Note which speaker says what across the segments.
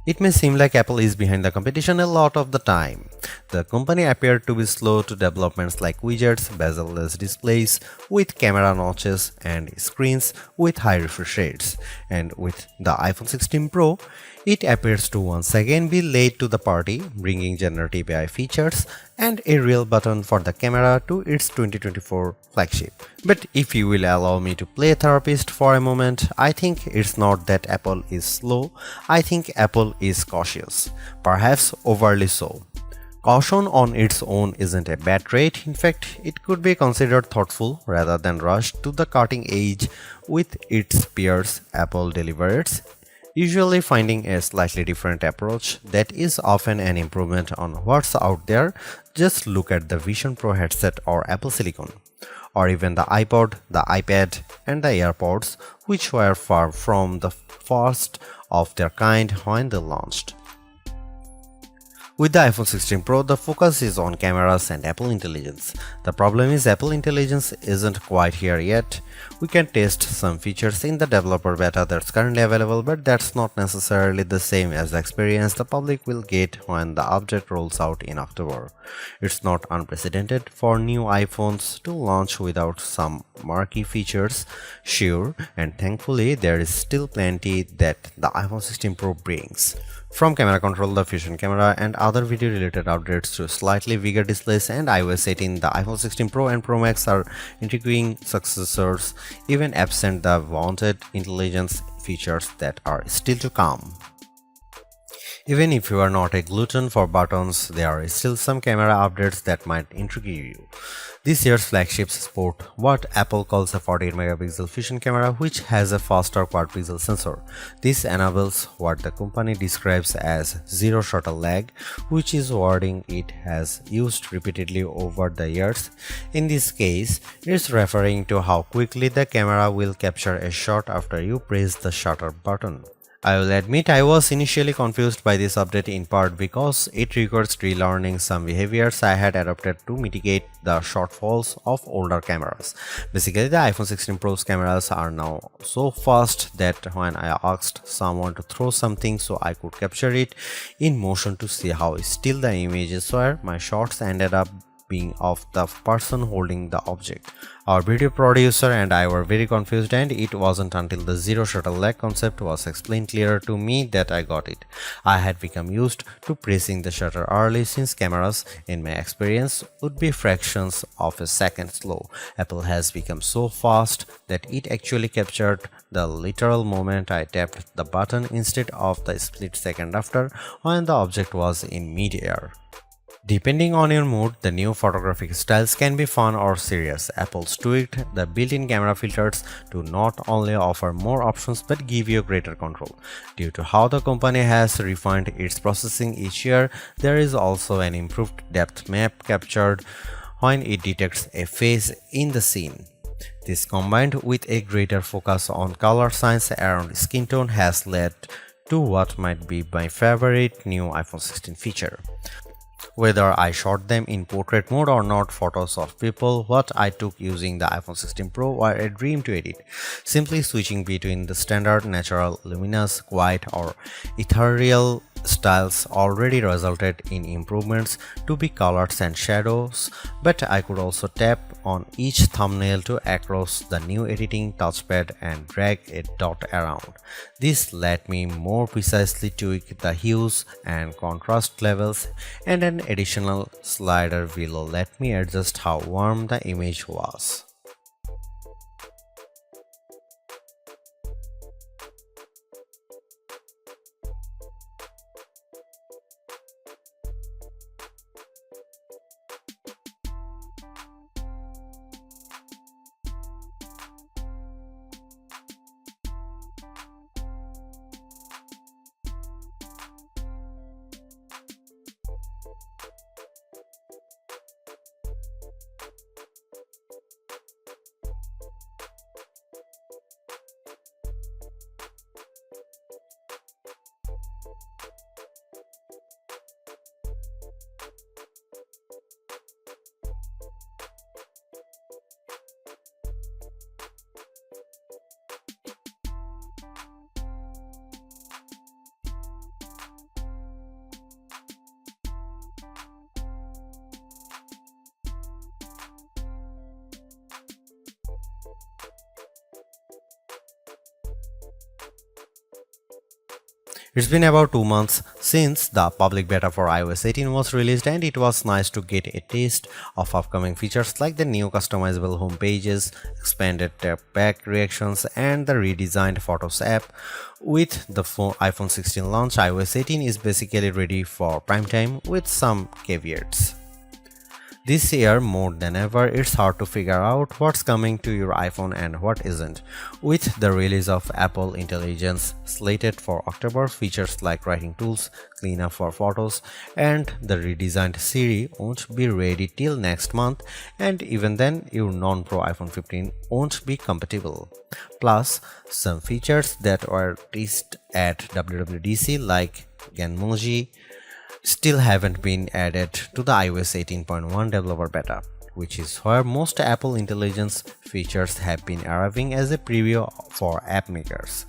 Speaker 1: It may seem like Apple is behind the competition a lot of the time. The company appeared to be slow to developments like widgets, bezel-less displays with camera notches and screens with high refresh rates. And with the iPhone 16 Pro, it appears to once again be late to the party, bringing generative AI features and a real button for the camera to its 2024 flagship. But if you will allow me to play therapist for a moment, I think it's not that Apple is slow, I think Apple is cautious, perhaps overly so. Caution on its own isn't a bad trait, in fact, it could be considered thoughtful rather than rushed to the cutting edge with its peers. Apple delivers, usually finding a slightly different approach that is often an improvement on what's out there. Just look at the Vision Pro headset or Apple Silicon, or even the iPod, the iPad, and the AirPods, which were far from the first of their kind when they launched. With the iPhone 16 Pro, the focus is on cameras and Apple Intelligence. The problem is Apple Intelligence isn't quite here yet. We can test some features in the developer beta that's currently available, but that's not necessarily the same as the experience the public will get when the update rolls out in October. It's not unprecedented for new iPhones to launch without some marquee features, sure, and thankfully there is still plenty that the iPhone 16 Pro brings. From camera control, the Fusion camera, and other video related updates to slightly bigger displays and iOS 18, the iPhone 16 Pro and Pro Max are intriguing successors, even absent the wanted intelligence features that are still to come. Even if you are not a glutton for buttons, there are still some camera updates that might intrigue you. This year's flagships sport what Apple calls a 48 megapixel Fusion camera, which has a faster quad pixel sensor. This enables what the company describes as zero shutter lag, which is wording it has used repeatedly over the years. In this case, it's referring to how quickly the camera will capture a shot after you press the shutter button. I will admit I was initially confused by this update, in part because it requires relearning some behaviors I had adopted to mitigate the shortfalls of older cameras. Basically, the iPhone 16 Pro's cameras are now so fast that when I asked someone to throw something so I could capture it in motion to see how still the images were, my shots ended up being of the person holding the object. Our video producer and I were very confused, and it wasn't until the zero shutter lag concept was explained clearer to me that I got it. I had become used to pressing the shutter early, since cameras, in my experience, would be fractions of a second slow. Apple has become so fast that it actually captured the literal moment I tapped the button instead of the split second after, when the object was in mid-air. Depending on your mood, the new photographic styles can be fun or serious. Apple's tweaked the built-in camera filters to not only offer more options but give you greater control. Due to how the company has refined its processing each year, there is also an improved depth map captured when it detects a face in the scene. This, combined with a greater focus on color science around skin tone, has led to what might be my favorite new iPhone 16 feature. Whether I shot them in portrait mode or not, photos of people what I took using the iPhone 16 Pro were a dream to edit. Simply switching between the standard, natural, luminous, quiet, or ethereal styles already resulted in improvements to be colors and shadows, but I could also tap on each thumbnail to access the new editing touchpad and drag a dot around. This let me more precisely tweak the hues and contrast levels, and an additional slider will let me adjust how warm the image was. It's been about 2 months since the public beta for iOS 18 was released, and it was nice to get a taste of upcoming features like the new customizable home pages, expanded tap back reactions, and the redesigned Photos app. With the iPhone 16 launch, iOS 18 is basically ready for prime time with some caveats. This year, more than ever, it's hard to figure out what's coming to your iPhone and what isn't. With the release of Apple Intelligence slated for October, features like writing tools, cleanup for photos, and the redesigned Siri won't be ready till next month, and even then, your non-Pro iPhone 15 won't be compatible. Plus, some features that were teased at WWDC like Genmoji still haven't been added to the iOS 18.1 developer beta, which is where most Apple Intelligence features have been arriving as a preview for app makers.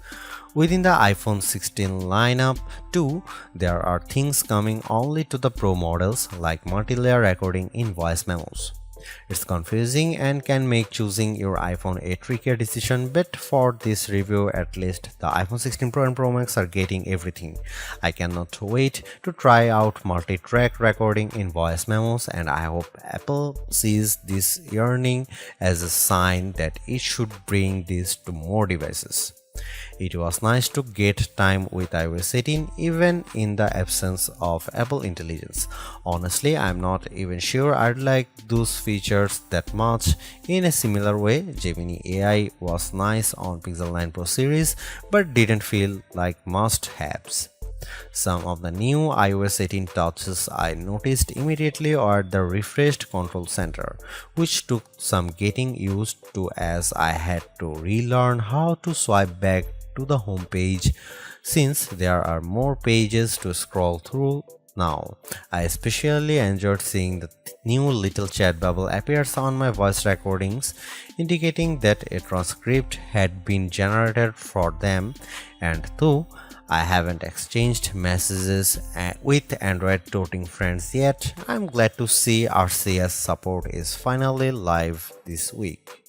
Speaker 1: Within the iPhone 16 lineup too, there are things coming only to the Pro models like multi-layer recording in voice memos. It's confusing and can make choosing your iPhone a trickier decision, but for this review at least, the iPhone 16 Pro and Pro Max are getting everything. I cannot wait to try out multi-track recording in voice memos, and I hope Apple sees this yearning as a sign that it should bring this to more devices. It was nice to get time with iOS 18 even in the absence of Apple Intelligence. Honestly, I'm not even sure I'd like those features that much. In a similar way, Gemini AI was nice on Pixel 9 Pro series but didn't feel like must-haves. Some of the new iOS 18 touches I noticed immediately are the refreshed control center, which took some getting used to as I had to relearn how to swipe back to the home page since there are more pages to scroll through now. I especially enjoyed seeing the new little chat bubble appears on my voice recordings, indicating that a transcript had been generated for them, and though I haven't exchanged messages with Android toting friends yet, I'm glad to see RCS support is finally live this week.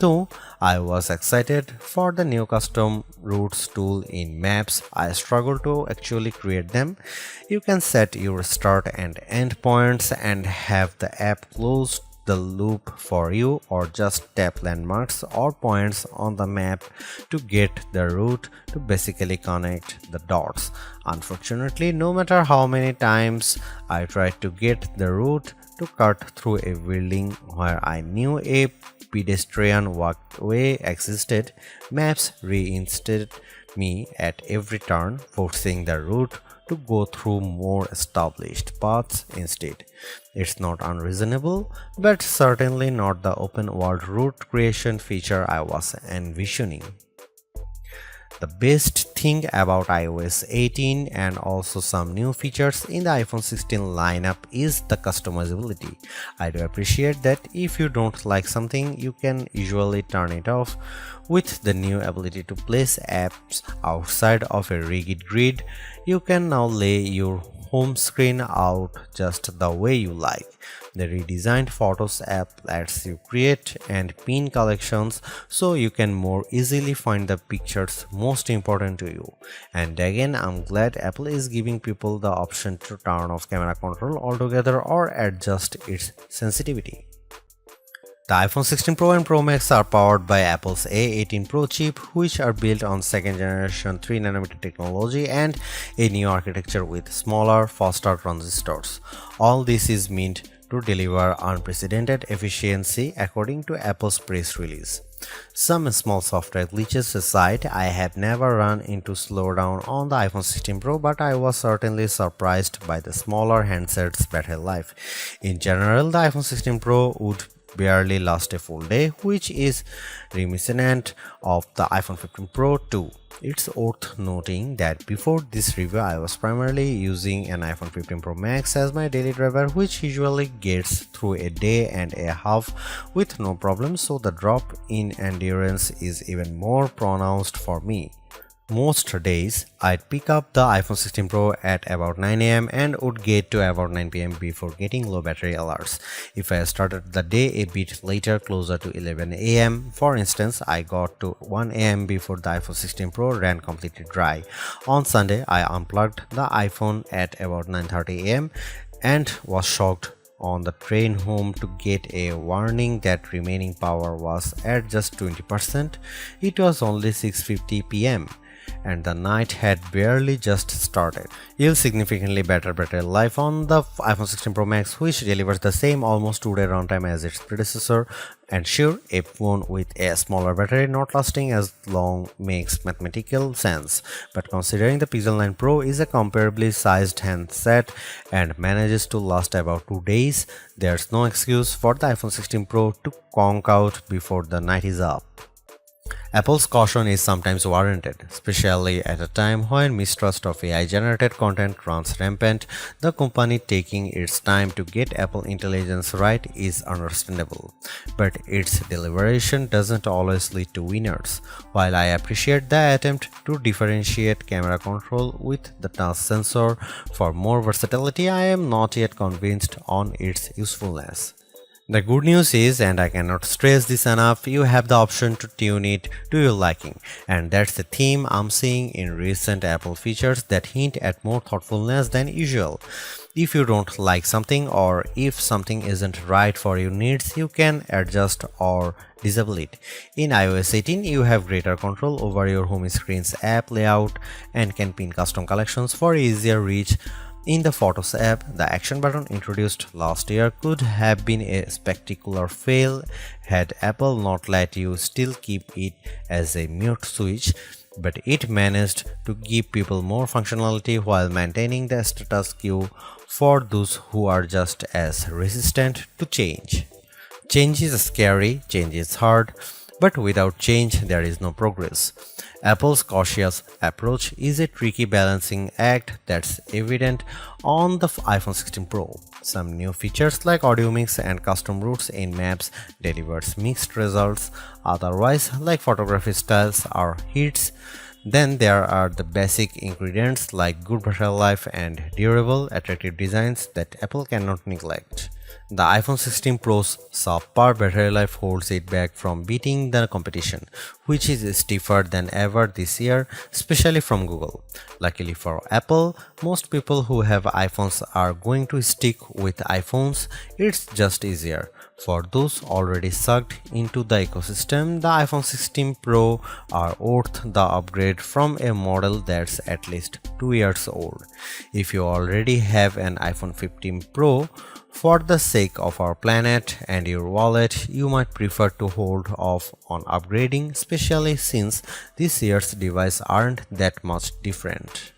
Speaker 1: Though I was excited for the new custom routes tool in Maps, I struggle to actually create them. You can set your start and end points and have the app close the loop for you, or just tap landmarks or points on the map to get the route to basically connect the dots. Unfortunately, no matter how many times I tried to get the route to cut through a building where I knew a pedestrian walkway existed, Maps reinstated me at every turn, forcing the route to go through more established paths instead. It's not unreasonable, but certainly not the open world route creation feature I was envisioning. The best thing about iOS 18 and also some new features in the iPhone 16 lineup is the customizability. I do appreciate that if you don't like something, you can usually turn it off. With the new ability to place apps outside of a rigid grid, you can now lay your home screen out just the way you like. The redesigned Photos app lets you create and pin collections so you can more easily find the pictures most important to you. And again, I'm glad Apple is giving people the option to turn off camera control altogether or adjust its sensitivity. The iPhone 16 Pro and Pro Max are powered by Apple's A18 Pro chip, which are built on second generation 3nm technology and a new architecture with smaller, faster transistors. All this is meant to deliver unprecedented efficiency according to Apple's press release. Some small software glitches aside, I have never run into slowdown on the iPhone 16 Pro, but I was certainly surprised by the smaller handset's battery life. In general, the iPhone 16 Pro would barely last a full day, which is reminiscent of the iPhone 15 Pro too. It's worth noting that before this review, I was primarily using an iPhone 15 Pro Max as my daily driver, which usually gets through a day and a half with no problem, so the drop in endurance is even more pronounced for me. Most days, I'd pick up the iPhone 16 Pro at about 9 am and would get to about 9 pm before getting low battery alerts. If I started the day a bit later, closer to 11 am, for instance, I got to 1 am before the iPhone 16 Pro ran completely dry. On Sunday, I unplugged the iPhone at about 9:30 am and was shocked on the train home to get a warning that remaining power was at just 20%. It was only 6:50 pm and the night had barely just started. You'll significantly better battery life on the iPhone 16 Pro Max, which delivers the same almost 2-day runtime as its predecessor. And sure, a phone with a smaller battery not lasting as long makes mathematical sense, but considering the Pixel 9 Pro is a comparably sized handset and manages to last about 2 days, there's no excuse for the iPhone 16 Pro to conk out before the night is up. Apple's caution is sometimes warranted, especially at a time when mistrust of AI-generated content runs rampant. The company taking its time to get Apple Intelligence right is understandable, but its deliberation doesn't always lead to winners. While I appreciate the attempt to differentiate camera control with the touch sensor for more versatility, I am not yet convinced on its usefulness. The good news is, and I cannot stress this enough, you have the option to tune it to your liking, and that's the theme I'm seeing in recent Apple features that hint at more thoughtfulness than usual. If you don't like something or if something isn't right for your needs, you can adjust or disable it. In iOS 18, you have greater control over your home screen's app layout and can pin custom collections for easier reach. In the Photos app, the action button introduced last year could have been a spectacular fail had Apple not let you still keep it as a mute switch, but it managed to give people more functionality while maintaining the status quo for those who are just as resistant to change. Change is scary, change is hard, but without change there is no progress. Apple's cautious approach is a tricky balancing act that's evident on the iPhone 16 Pro. Some new features like audio mix and custom routes in Maps delivers mixed results, otherwise like photography styles are hits. Then there are the basic ingredients like good battery life and durable, attractive designs that Apple cannot neglect. The iPhone 16 Pro's subpar battery life holds it back from beating the competition, which is stiffer than ever this year, especially from Google. Luckily for Apple, most people who have iPhones are going to stick with iPhones. It's just easier. For those already sucked into the ecosystem, the iPhone 16 Pro are worth the upgrade from a model that's at least 2 years old. If you already have an iPhone 15 Pro, for the sake of our planet and your wallet, you might prefer to hold off on upgrading, especially since this year's devices aren't that much different.